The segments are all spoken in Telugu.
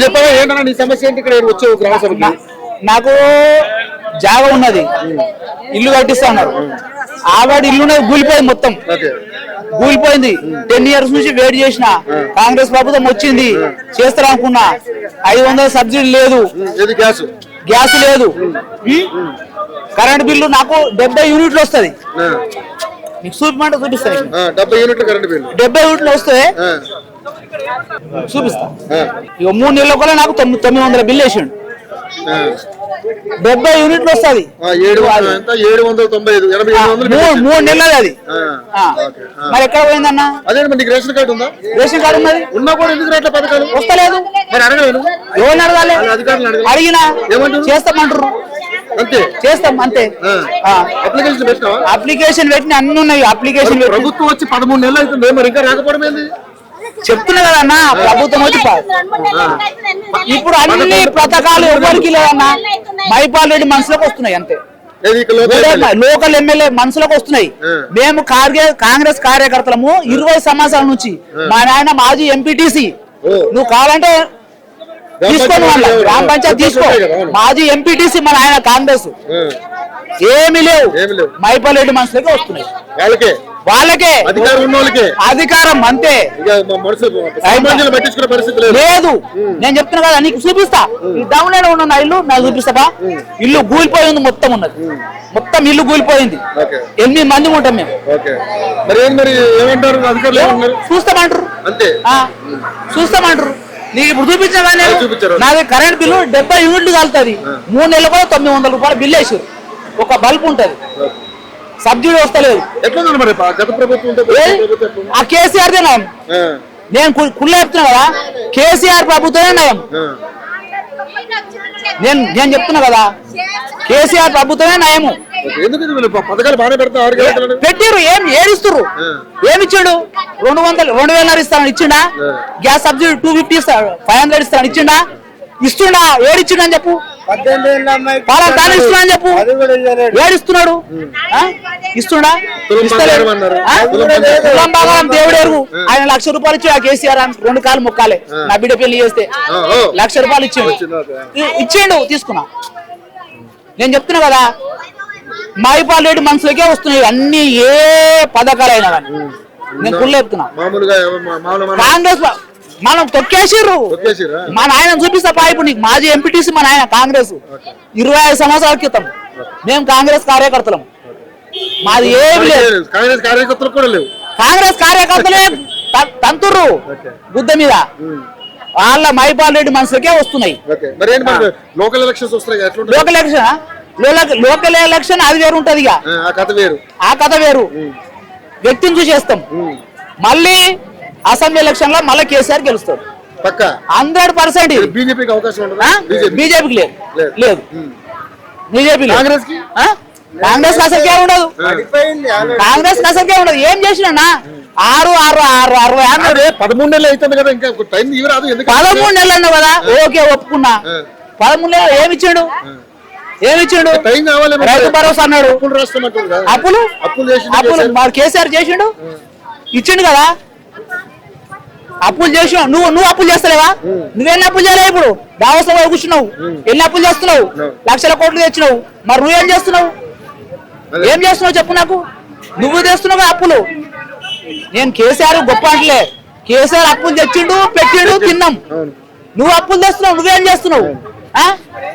చెప్పవా ఏంటన్నా నీ సమస్య ఏంటి? ఇక్కడ వచ్చే గ్రామ సభకి నాకు జాగా ఉన్నది, ఇల్లు కట్టిస్తా ఉన్నారు. ఆవిడ ఇల్లు కూలిపోయింది, మొత్తం కూలిపోయింది. 10 years నుంచి వెయిట్ చేసిన, కాంగ్రెస్ ప్రభుత్వం వచ్చింది చేస్తారు అనుకున్నా. 500 సబ్సిడీ లేదు, గ్యాస్ లేదు, కరెంట్ బిల్లు నాకు 70 యూనిట్లు వస్తుంది. మీకు చూపిమంటే చూపిస్తాను. 70 యూనిట్లు కరెంట్ బిల్లు 70 యూనిట్లు వస్తే చూపిస్తా. ఇక 3 నెలల కూడా నాకు 900 బిల్లు వేసిండు. 70 యూనిట్లు వస్తుంది, 3 నెలలు అది. మరి ఎక్కడ పోయిందన్న? అదే రేషన్ కార్డు ఉందా? రేషన్ కార్డు ఉన్నది, ఉన్నా కూడా ఎందుకు రేట్ల పథకాలు వస్తలేదు. ఎవరిని అడగాలి? అడిగినా చేస్తామంటారు, అంతే చేస్తాం అంతే. అప్లికేషన్ పెట్టిన అన్ని ఉన్నాయి. అప్లికేషన్ ప్రభుత్వం వచ్చి 13 నెలలు అవుతుంది, మరి ఇంకా రాకపోవడం ఏంది? చెప్తున్నా కదన్న, ప్రభుత్వం వచ్చి ఇప్పుడు అన్ని పథకాలు ఎవరికి లేదన్నా, మైపాల్ రెడ్డి మనసులోకి వస్తున్నాయి అంతే. లోకల్ ఎమ్మెల్యే మనసులోకి వస్తున్నాయి. మేము కాంగ్రెస్ కార్యకర్తలము 20 సంవత్సరాల నుంచి. మా నాయన మాజీ ఎంపీటీసీ, నువ్వు కావాలంటే తీసుకోండి, వాళ్ళ గ్రామ పంచాయతీ తీసుకో. మాజీ ఎంపీటీసీ మన ఆయన కాంగ్రెస్. ఏమి లేవు, మైపాల్ రెడ్డి మనసులోకి వస్తున్నాయి. వాళ్ళకే అధికారం అంతే లేదు. నేను చెప్తున్నా కదా, నీకు చూపిస్తా. ఈ డౌన్లోడ్ ఉన్న ఇల్లు నాకు చూపిస్తా. ఇల్లు కూలిపోయింది, మొత్తం ఉన్నది, మొత్తం ఇల్లు కూలిపోయింది. 8 మంది ఉంటాం మేము. చూస్తామంటారు, చూస్తామంటారు. నీకు ఇప్పుడు చూపించా కానీ నాది కరెంట్ బిల్లు 70 యూనిట్లు కలుతుంది. 3 నెలలు కూడా 900 రూపాయలు బిల్లు వేసారు. ఒక బల్బ్ ఉంటది, సబ్సిడీ వస్తలేదు. ఆ కేసీఆర్దే నయం. నేను కుళ్ళ చెప్తున్నా కదా, కేసీఆర్ ప్రభుత్వమే నయం. నేను చెప్తున్నా కదా, కేసీఆర్ ప్రభుత్వమే నయము. పెట్టిరు, ఏం ఏడిస్తురు? ఏమిచ్చాడు? 2,000 ఇస్తానని ఇచ్చిండా? గ్యాస్ సబ్సిడీ 250 ఇస్తాడు, 500 ఇస్తాను ఇచ్చిండా? ఇస్తుండా? ఏడిచ్చిండు అని చెప్పు. ఇస్తున్నా అని చెప్పు. ఏడిస్తున్నాడు, ఇస్తుండా? దేవుడు ఎరుగు. ఆయన 1,00,000 రూపాయలు ఇచ్చాడు. ఆ కేసీఆర్ 2 కాలు మొక్కాలే, నా బిడ్డ పెళ్లి చేస్తే 1,00,000 రూపాయలు ఇచ్చిండు, తీసుకున్నా. నేను చెప్తున్నా కదా, మైపాల్ రెడ్డి మనసులకే వస్తున్నాయి అన్ని, ఏ పథకాలైనా కానీ. నేను కుళ్ళు చెప్తున్నా. కాంగ్రెస్ మనం తొక్కేసిర్రు. మా నాయన చూపిస్తా పా. ఇప్పుడు నీకు మాజీ ఎంపీటీసీ మా నాయన కాంగ్రెస్ 25 సంవత్సరాల క్రితం. మేము కాంగ్రెస్ కార్యకర్తలం. మాది ఏమి లేదు. కాంగ్రెస్ కార్యకర్తలు కూడా లేవు. కాంగ్రెస్ కార్యకర్తలే తంతుర్రు గుద్ద మీద. వాళ్ళ మైపాల్ రెడ్డి మనసులకే వస్తున్నాయి. లోకల్ ఎలక్షన్స్ వస్తున్నాయి. లోకల్ ఎలక్షన్ అది వేరు ఉంటది. ఇక ఆ కథ వేరు. వ్యక్తిని చూసేస్తాం. మళ్ళీ అసెంబ్లీ ఎలక్షన్ లో మళ్ళీ కేసీఆర్ గెలుస్తాడు 100%. బీజేపీకి అవకాశం బీజేపీకి లేదు. బీజేపీ కాంగ్రెస్ అసలుకే ఉండదు. కాంగ్రెస్ అసలుకే ఉండదు. ఏం చేసినా 13 నెలలు అవుతుంది కదా, ఇంకా టైం 13 నెలలు అన్నావు కదా, ఓకే ఒప్పుకున్నా. 13 నెలలు ఏమిచ్చాడు? రైతు భరోసా అన్నాడు. అప్పులు మరి కేసీఆర్ చేసిండు, ఇచ్చిండు కదా. అప్పులు చేసినావు నువ్వు అప్పులు చేస్తలేవా? నువ్వెన్ని అప్పులు చేయలే? ఇప్పుడు దావోస్ లో కూర్చున్నావు, ఎన్ని అప్పులు చేస్తున్నావు? 1,00,000 కోట్లు తెచ్చినావు. మరి నువ్వేం చేస్తున్నావు? చెప్పు నాకు. నువ్వు తెస్తున్నావు అప్పులు. నేను కేసీఆర్ గొప్ప అంటలే. కేసీఆర్ అప్పులు తెచ్చిండు, పెట్టిండు, తిన్నాం. నువ్వు అప్పులు తెస్తున్నావు, నువ్వేం చేస్తున్నావు?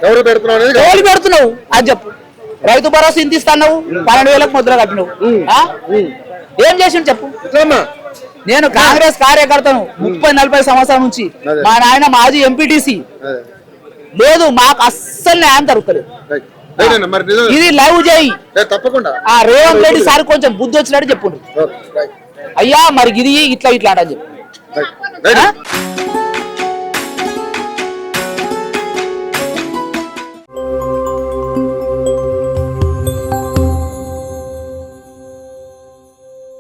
ఎవరు పెడుతున్నావు అది చెప్పు. రైతు భరోసా ఇంత ఇస్తున్నావు, 12,000 ముద్ర కట్టినావు. ఏం చేసిండు చెప్పు. నేను కాంగ్రెస్ కార్యకర్తను 30-40 సంవత్సరాల నుంచి. మా నాయన మాజీ ఎంపీటీసీ. లేదు, మాకు అస్సలు న్యాయం జరుగుతుంది. ఇది లైవ్ చేయి తప్పకుండా. రేవంత్ రెడ్డి సార్ కొంచెం బుద్ధి వచ్చినట్టు చెప్పుండ్రు. అయ్యా మరి ఇది ఇట్లా అని చెప్పు.